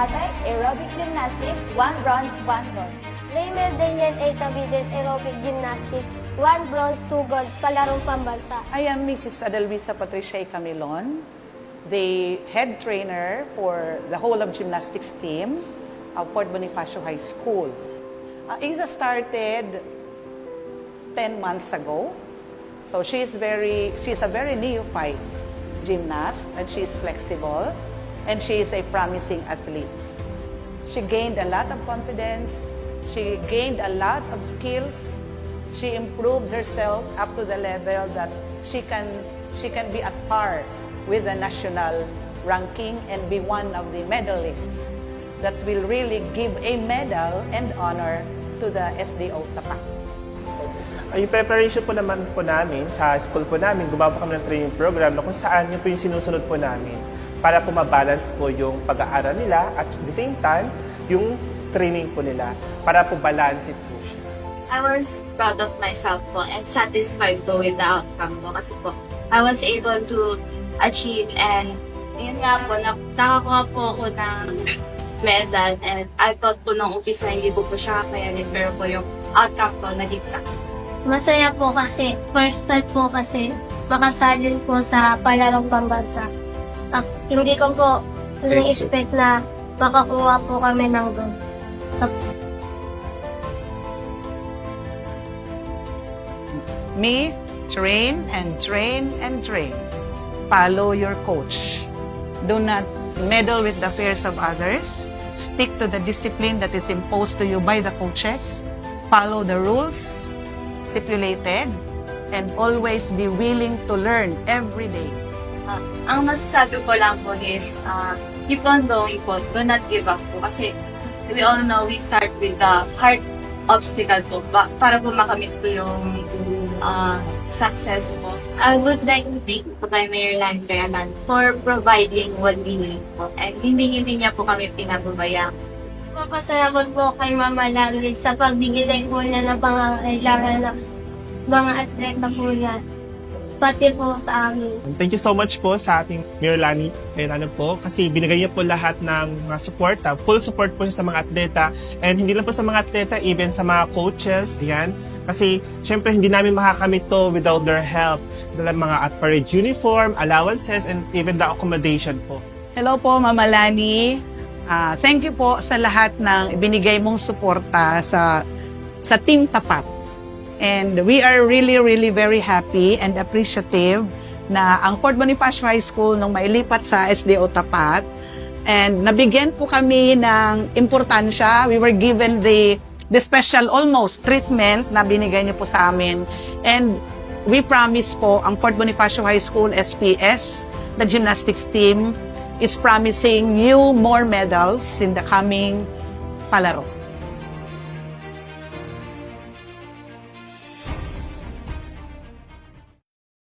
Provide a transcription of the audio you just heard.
Patay, aerobic gymnastics, 1 bronze, 1 gold. Raymel Daniel A. Tavides, aerobic gymnastics, 1 bronze, 2 gold, palarong pambansa. I am Mrs. Adelvisa Patricia Camilon, the head trainer for the whole of gymnastics team of Fort Bonifacio High School. Isa started 10 months ago. So she's a very neophyte gymnast, and she's flexible, and she is a promising athlete. She gained a lot of confidence. She gained a lot of skills. She improved herself up to the level that she can be at par with the national ranking and be one of the medalists that will really give a medal and honor to the SDO Tapak. Yung preparation po naman po namin sa school po namin, gumawa po kami ng training program na kung saan yun po yung sinusunod po namin para po mabalance po yung pag-aaral nila at the same time, yung training po nila para po balance po siya. I was proud of myself po and satisfied po with the outcome po kasi po I was able to achieve and yun nga po, nakakuha po ako ng medal and I thought po nung umpisa hindi po siya kakayanin pero po yung outcome po naging success. Masaya po kasi first time po kasi makasalin po sa palarong pambansa. Hindi ko po na-expect na makakuha po kami ng gold. Me, train and train and train. Follow your coach. Do not meddle with the affairs of others. Stick to the discipline that is imposed to you by the coaches. Follow the rules stipulated and always be willing to learn every day. Ang masasabi ko lang po is keep on going po, do not give up po kasi we all know we start with the hard obstacle po para po makamit po yung success po. I would like to thank po kay Mayor Lan Gayalan for providing what we need po and hindi niya po kami pinababayaan. Papasalamat po kay Mama Larry sa pagbigay po niya ng pangangailangan ng mga atleta po niya, pati po sa amin. Thank you so much po sa ating Mayor Lani Gayalan po kasi binigay niya po lahat ng mga support, full support po siya sa mga atleta and hindi lang po sa mga atleta, even sa mga coaches, yan. Kasi syempre hindi namin makakamit to without their help. Dala mga parade uniform, allowances, and even the accommodation po. Hello po, Mama Lani. Thank you po sa lahat ng ibinigay mong suporta sa Team Tapat. And we are really, really very happy and appreciative na ang Fort Bonifacio High School nung mailipat sa SDO Tapat. And nabigyan po kami ng importansya. We were given the special almost treatment na binigay niyo po sa amin. And we promise po ang Fort Bonifacio High School SPS, the gymnastics team, is promising you more medals in the coming palaro.